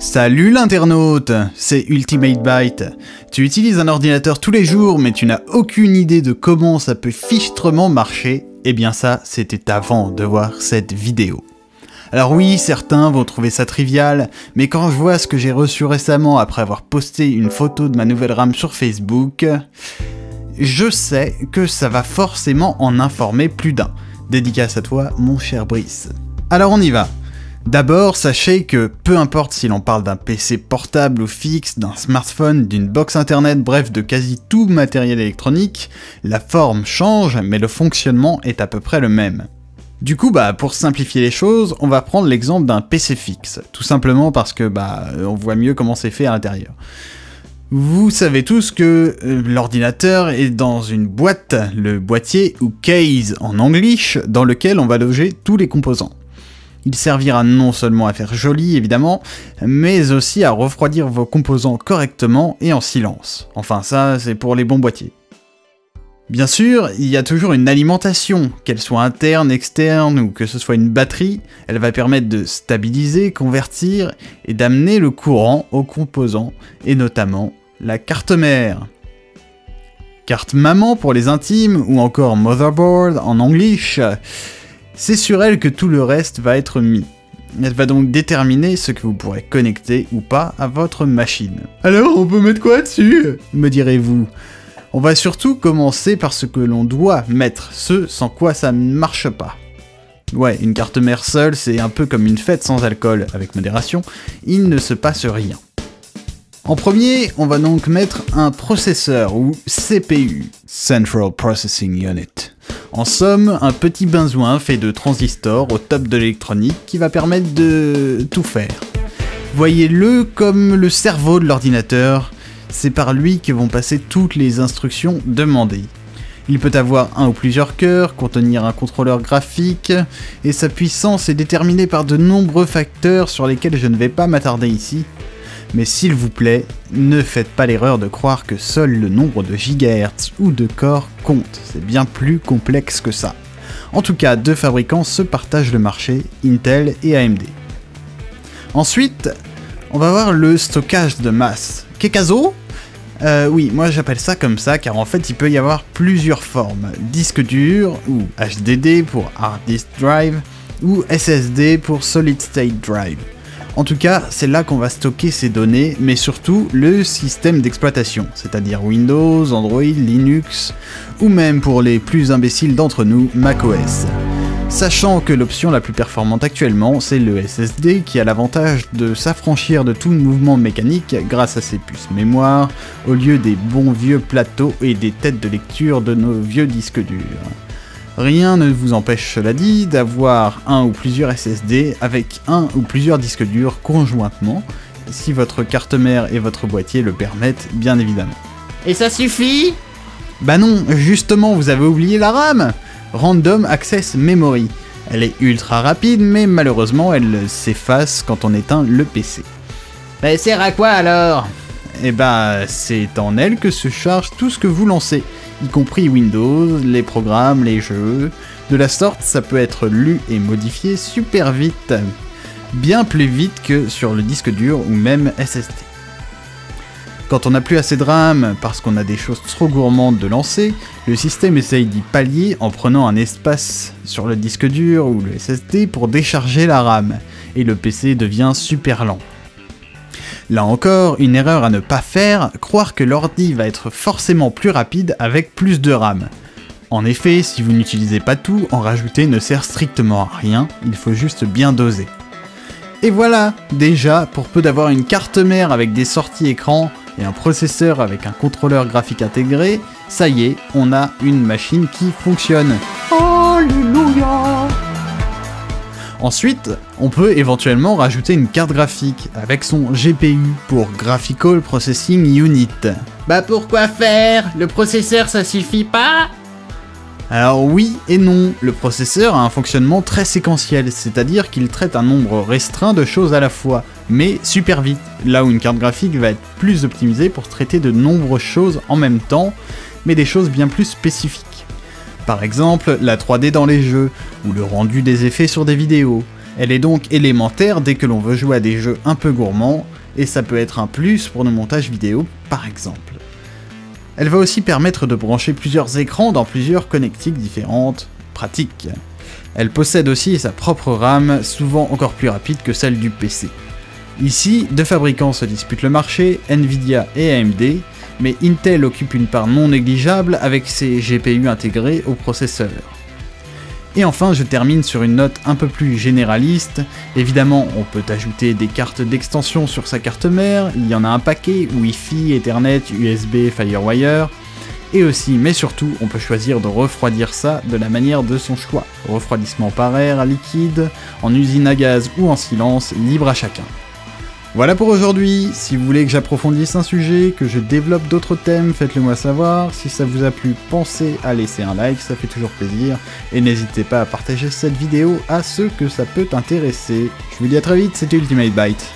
Salut l'internaute, c'est Ultimate Byte. Tu utilises un ordinateur tous les jours mais tu n'as aucune idée de comment ça peut fichtrement marcher. Eh bien ça, c'était avant de voir cette vidéo. Alors oui, certains vont trouver ça trivial, mais quand je vois ce que j'ai reçu récemment après avoir posté une photo de ma nouvelle RAM sur Facebook, je sais que ça va forcément en informer plus d'un. Dédicace à toi, mon cher Brice. Alors on y va. D'abord, sachez que peu importe si l'on parle d'un PC portable ou fixe, d'un smartphone, d'une box internet, bref de quasi tout matériel électronique, la forme change mais le fonctionnement est à peu près le même. Du coup, pour simplifier les choses, on va prendre l'exemple d'un PC fixe, tout simplement parce que on voit mieux comment c'est fait à l'intérieur. Vous savez tous que l'ordinateur est dans une boîte, le boîtier ou case en anglish, dans lequel on va loger tous les composants. Il servira non seulement à faire joli évidemment, mais aussi à refroidir vos composants correctement et en silence. Enfin ça, c'est pour les bons boîtiers. Bien sûr, il y a toujours une alimentation, qu'elle soit interne, externe ou que ce soit une batterie, elle va permettre de stabiliser, convertir et d'amener le courant aux composants, et notamment la carte mère. Carte maman pour les intimes, ou encore motherboard en anglish. C'est sur elle que tout le reste va être mis. Elle va donc déterminer ce que vous pourrez connecter ou pas à votre machine. Alors, on peut mettre quoi dessus ? Me direz-vous. On va surtout commencer par ce que l'on doit mettre, ce sans quoi ça ne marche pas. Ouais, une carte mère seule, c'est un peu comme une fête sans alcool, avec modération, il ne se passe rien. En premier, on va donc mettre un processeur, ou CPU, Central Processing Unit. En somme, un petit benzoin fait de transistors au top de l'électronique qui va permettre de tout faire. Voyez-le comme le cerveau de l'ordinateur, c'est par lui que vont passer toutes les instructions demandées. Il peut avoir un ou plusieurs cœurs, contenir un contrôleur graphique, et sa puissance est déterminée par de nombreux facteurs sur lesquels je ne vais pas m'attarder ici. Mais s'il vous plaît, ne faites pas l'erreur de croire que seul le nombre de gigahertz ou de corps compte, c'est bien plus complexe que ça. En tout cas, deux fabricants se partagent le marché, Intel et AMD. Ensuite, on va voir le stockage de masse. Kekazo ? Oui, moi j'appelle ça comme ça car en fait il peut y avoir plusieurs formes. Disque dur, ou HDD pour Hard Disk Drive, ou SSD pour Solid State Drive. En tout cas, c'est là qu'on va stocker ces données, mais surtout le système d'exploitation, c'est-à-dire Windows, Android, Linux, ou même pour les plus imbéciles d'entre nous, macOS. Sachant que l'option la plus performante actuellement, c'est le SSD qui a l'avantage de s'affranchir de tout mouvement mécanique grâce à ses puces mémoire, au lieu des bons vieux plateaux et des têtes de lecture de nos vieux disques durs. Rien ne vous empêche, cela dit, d'avoir un ou plusieurs SSD avec un ou plusieurs disques durs conjointement, si votre carte mère et votre boîtier le permettent, bien évidemment. Et ça suffit ? Bah non, justement, vous avez oublié la RAM ! Random Access Memory. Elle est ultra rapide, mais malheureusement, elle s'efface quand on éteint le PC. Bah elle sert à quoi alors ? Et c'est en elle que se charge tout ce que vous lancez, y compris Windows, les programmes, les jeux. De la sorte, ça peut être lu et modifié super vite. Bien plus vite que sur le disque dur ou même SSD. Quand on n'a plus assez de RAM parce qu'on a des choses trop gourmandes de lancer, le système essaye d'y pallier en prenant un espace sur le disque dur ou le SSD pour décharger la RAM, et le PC devient super lent. Là encore, une erreur à ne pas faire, croire que l'ordi va être forcément plus rapide avec plus de RAM. En effet, si vous n'utilisez pas tout, en rajouter ne sert strictement à rien, il faut juste bien doser. Et voilà, déjà, pour peu d'avoir une carte mère avec des sorties écran et un processeur avec un contrôleur graphique intégré, ça y est, on a une machine qui fonctionne. Alléluia! Ensuite, on peut éventuellement rajouter une carte graphique avec son GPU pour Graphical Processing Unit. Bah pourquoi faire ? Le processeur ça suffit pas ? Alors oui et non, le processeur a un fonctionnement très séquentiel, c'est-à-dire qu'il traite un nombre restreint de choses à la fois, mais super vite, là où une carte graphique va être plus optimisée pour traiter de nombreuses choses en même temps, mais des choses bien plus spécifiques. Par exemple, la 3D dans les jeux, ou le rendu des effets sur des vidéos. Elle est donc élémentaire dès que l'on veut jouer à des jeux un peu gourmands, et ça peut être un plus pour nos montages vidéo par exemple. Elle va aussi permettre de brancher plusieurs écrans dans plusieurs connectiques différentes, pratique. Elle possède aussi sa propre RAM, souvent encore plus rapide que celle du PC. Ici, deux fabricants se disputent le marché, Nvidia et AMD, mais Intel occupe une part non négligeable avec ses GPU intégrés au processeur. Et enfin, je termine sur une note un peu plus généraliste. Évidemment, on peut ajouter des cartes d'extension sur sa carte mère, il y en a un paquet, Wi-Fi, Ethernet, USB, Firewire, et aussi, mais surtout, on peut choisir de refroidir ça de la manière de son choix. Refroidissement par air, liquide, en usine à gaz ou en silence, libre à chacun. Voilà pour aujourd'hui, si vous voulez que j'approfondisse un sujet, que je développe d'autres thèmes, faites-le moi savoir. Si ça vous a plu, pensez à laisser un like, ça fait toujours plaisir. Et n'hésitez pas à partager cette vidéo à ceux que ça peut intéresser. Je vous dis à très vite, c'était Ultimate Byte.